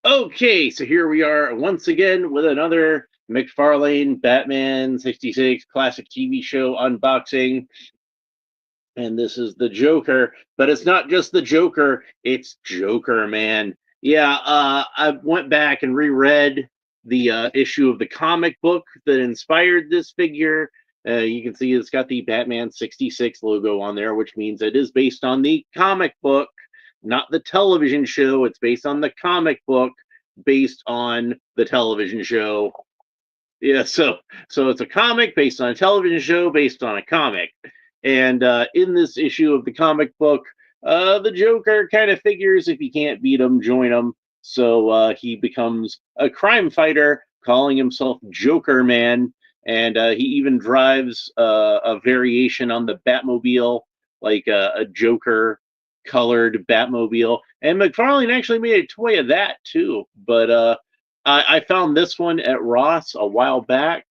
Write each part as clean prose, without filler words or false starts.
Okay, so here we are once again with another Mcfarlane Batman 66 classic TV show unboxing. And this is the Joker, but it's not just the Joker, it's Jokerman. Yeah, I went back and reread the issue of the comic book that inspired this figure. You can see it's got the Batman 66 logo on there, which means it is based on the comic book, not the television show. It's based on the comic book, based on the television show. Yeah, so it's a comic based on a television show based on a comic, and in this issue of the comic book, the Joker kind of figures if you can't beat him, join him. So he becomes a crime fighter, calling himself Joker Man, and he even drives a variation on the Batmobile, like a Joker colored Batmobile. And McFarlane actually made a toy of that too, but I found this one at Ross a while back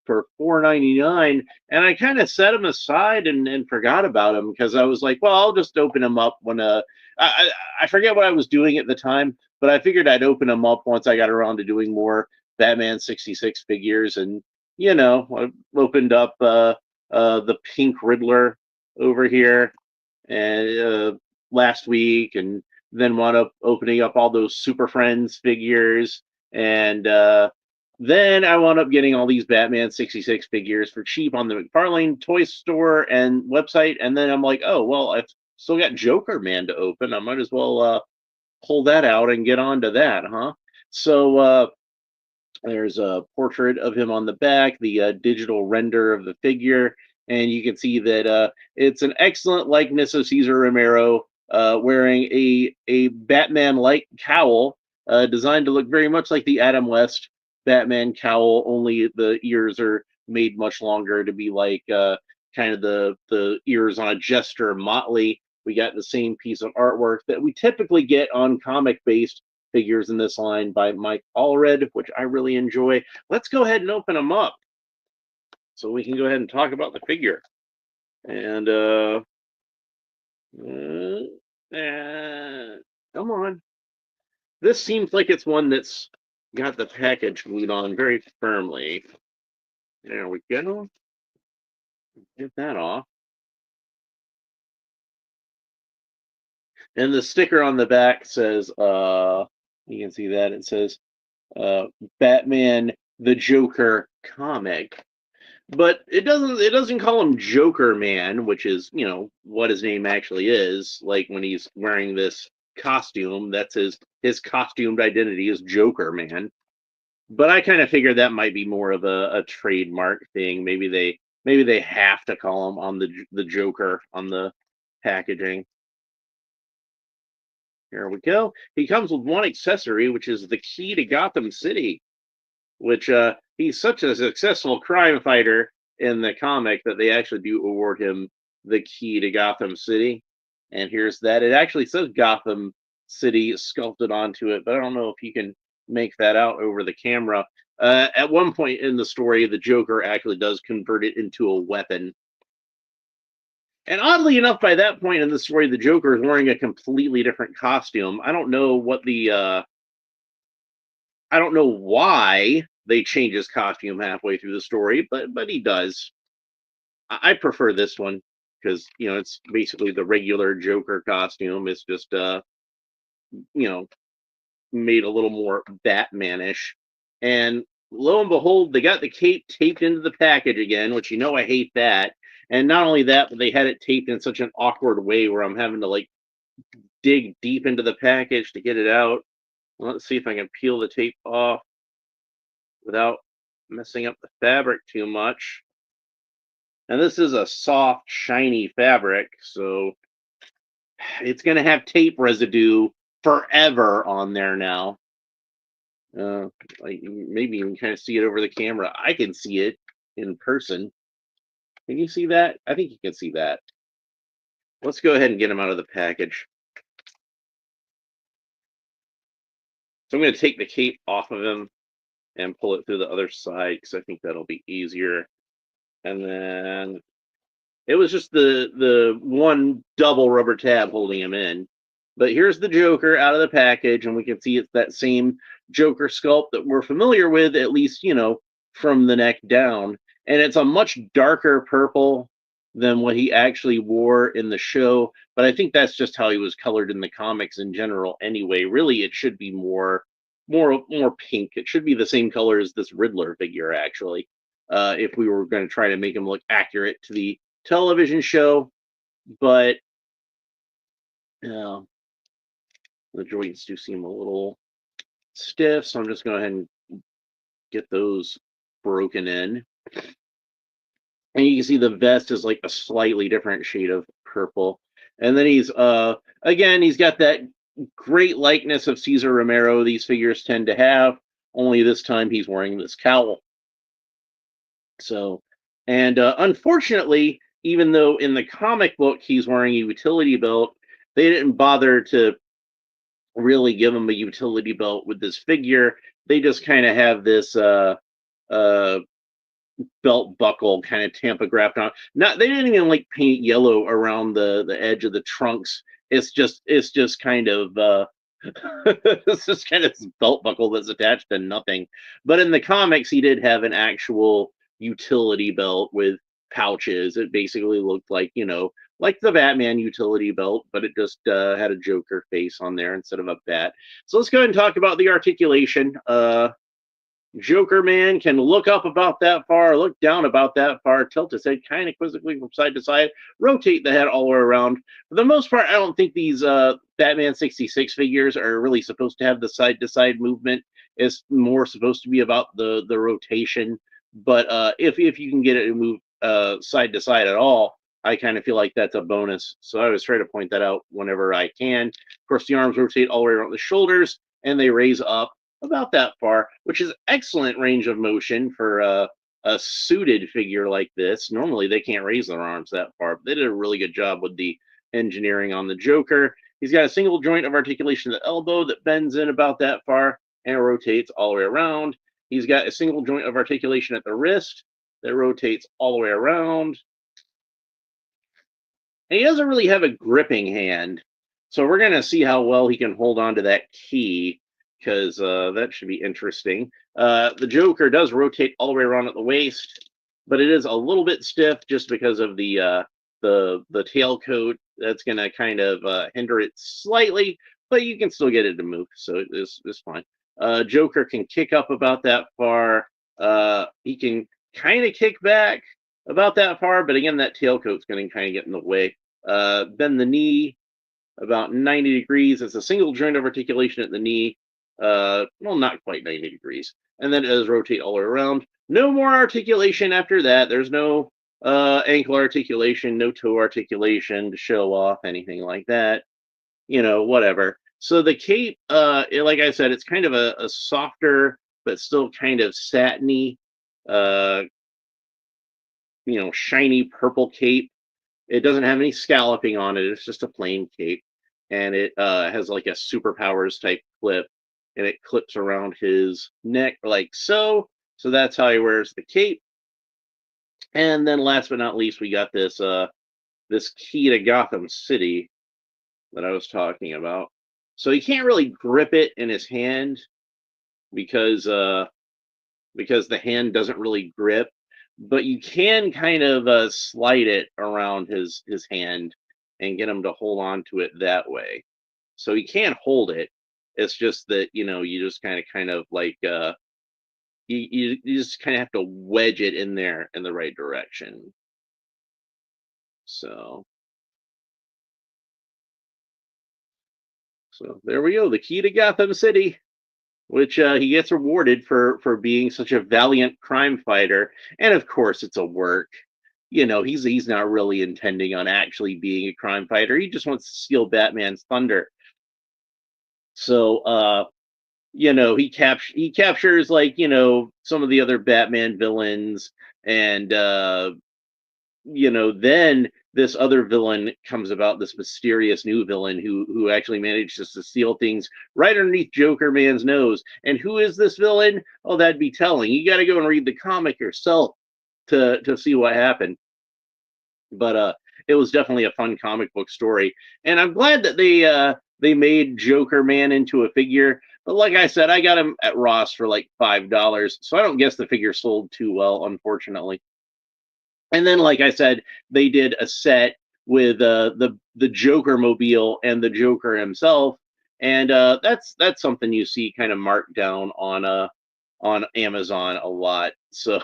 for $4.99, and I kind of set him aside and forgot about him because I was like, well, I'll just open him up when I forget what I was doing at the time, but I figured I'd open him up once I got around to doing more Batman 66 figures, and I opened up the Pink Riddler over here and last week, and then wound up opening up all those Super Friends figures, and then I wound up getting all these Batman 66 figures for cheap on the McFarlane toy store and website, and then I'm like, oh well, I've still got Joker Man to open. I might as well pull that out and get on to that, huh? So there's a portrait of him on the back, the digital render of the figure, and you can see that it's an excellent likeness of Cesar Romero wearing a Batman-like cowl, designed to look very much like the Adam West Batman cowl, only the ears are made much longer to be like kind of the ears on a jester Motley. We got the same piece of artwork that we typically get on comic-based figures in this line by Mike Allred, which I really enjoy. Let's go ahead and open them up so we can go ahead and talk about the figure. And come on. This seems like it's one that's got the package glued on very firmly. There we go. Get that off. And the sticker on the back says, you can see that it says Batman the Joker comic. But it doesn't call him Joker Man, which is, what his name actually is. Like when he's wearing this costume, that's his costumed identity is Joker Man. But I kind of figured that might be more of a trademark thing. Maybe they have to call him on the Joker on the packaging. Here we go. He comes with one accessory, which is the key to Gotham City, which he's such a successful crime fighter in the comic that they actually do award him the key to Gotham City. And here's that. It actually says Gotham City sculpted onto it, but I don't know if you can make that out over the camera. At one point in the story, the Joker actually does convert it into a weapon. And oddly enough, by that point in the story, the Joker is wearing a completely different costume. I don't know why they change his costume halfway through the story, but he does. I prefer this one because it's basically the regular Joker costume. It's just you know made a little more Batmanish. And lo and behold, they got the cape taped into the package again, which I hate that. And not only that, but they had it taped in such an awkward way where I'm having to like dig deep into the package to get it out. Let's see if I can peel the tape off without messing up the fabric too much. And this is a soft, shiny fabric, so it's going to have tape residue forever on there now. Like maybe you can kind of see it over the camera. I can see it in person. Can you see that? I think you can see that. Let's go ahead and get him out of the package. So I'm going to take the cape off of him and pull it through the other side because I think that'll be easier. And then it was just the one double rubber tab holding him in. But here's the Joker out of the package, and we can see it's that same Joker sculpt that we're familiar with, at least, from the neck down. And it's a much darker purple than what he actually wore in the show. But I think that's just how he was colored in the comics in general anyway. Really, it should be more pink. It should be the same color as this Riddler figure, actually. If we were going to try to make him look accurate to the television show. But uh, the joints do seem a little stiff, so I'm just going to go ahead and get those broken in. And you can see the vest is like a slightly different shade of purple. And then he's again, he's got that great likeness of Cesar Romero these figures tend to have, only this time he's wearing this cowl. So, and unfortunately, even though in the comic book he's wearing a utility belt, they didn't bother to really give him a utility belt with this figure. They just kind of have this uh, belt buckle kind of Tampa graphed on. Not they didn't even like paint yellow around the edge of the trunks. It's just kind of it's just kind of belt buckle that's attached to nothing. But in the comics, he did have an actual utility belt with pouches. It basically looked like the Batman utility belt, but it just had a Joker face on there instead of a bat. So let's go ahead and talk about the articulation. Jokerman can look up about that far, look down about that far, tilt his head kind of quizzically from side to side, rotate the head all the way around. For the most part, I don't think these Batman 66 figures are really supposed to have the side to side movement. It's more supposed to be about the rotation. But if you can get it to move side to side at all, I kind of feel like that's a bonus. So I always try to point that out whenever I can. Of course, the arms rotate all the way around the shoulders, and they raise up about that far, which is excellent range of motion for a suited figure like this. Normally, they can't raise their arms that far, but they did a really good job with the engineering on the Joker. He's got a single joint of articulation at the elbow that bends in about that far and rotates all the way around. He's got a single joint of articulation at the wrist that rotates all the way around. And he doesn't really have a gripping hand, so we're going to see how well he can hold on to that key, because that should be interesting. The Joker does rotate all the way around at the waist, but it is a little bit stiff just because of the tailcoat. That's going to kind of hinder it slightly, but you can still get it to move, so it's fine. Joker can kick up about that far. He can kind of kick back about that far, but again, that tailcoat's going to kind of get in the way. Bend the knee about 90 degrees. It's a single joint of articulation at the knee. Well, not quite 90 degrees. And then it does rotate all the way around. No more articulation after that. There's no ankle articulation, no toe articulation to show off, anything like that. Whatever. So the cape, like I said, it's kind of a softer, but still kind of satiny, shiny purple cape. It doesn't have any scalloping on it. It's just a plain cape. And it has like a superpowers type clip. And it clips around his neck like so. So that's how he wears the cape. And then last but not least, we got this key to Gotham City that I was talking about. So he can't really grip it in his hand because the hand doesn't really grip, but you can kind of slide it around his hand and get him to hold on to it that way. So he can't hold it. It's just that you just kind of like you just kind of have to wedge it in there in the right direction. So there we go. The key to Gotham City, which he gets rewarded for being such a valiant crime fighter. And of course, it's a work. He's not really intending on actually being a crime fighter. He just wants to steal Batman's thunder. So he captures like some of the other Batman villains, and then this other villain comes about, this mysterious new villain who actually manages to steal things right underneath Jokerman's nose. And who is this villain? Oh, that'd be telling. You got to go and read the comic yourself to see what happened. But it was definitely a fun comic book story, and I'm glad that they made Jokerman into a figure. But like I said, I got him at Ross for like $5, so I don't guess the figure sold too well, unfortunately. And then, like I said, they did a set with the Joker mobile and the Joker himself, and that's something you see kind of marked down on Amazon a lot. So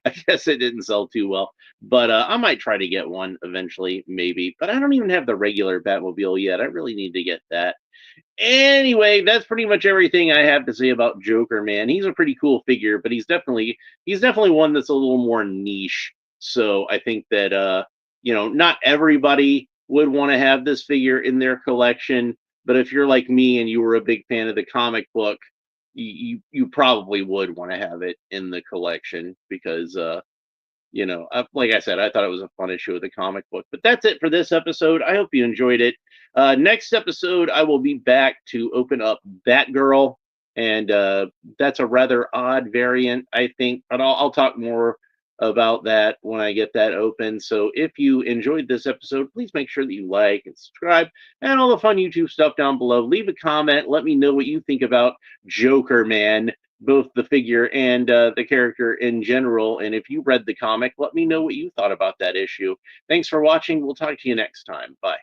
I guess it didn't sell too well, but I might try to get one eventually, maybe. But I don't even have the regular Batmobile yet. I really need to get that. Anyway, that's pretty much everything I have to say about Jokerman. He's a pretty cool figure, but he's definitely one that's a little more niche. So I think that not everybody would want to have this figure in their collection, but if you're like me and you were a big fan of the comic book, you probably would want to have it in the collection because like I said, I thought it was a fun issue of the comic book. But that's it for this episode. I hope you enjoyed it. Next episode, I will be back to open up Batgirl, and that's a rather odd variant, I think. But I'll talk more about that when I get that open. So if you enjoyed this episode, please make sure that you like and subscribe and all the fun YouTube stuff down below. Leave a comment. Let me know what you think about Jokerman, both the figure and the character in general. And if you read the comic, let me know what you thought about that issue. Thanks for watching. We'll talk to you next time. Bye.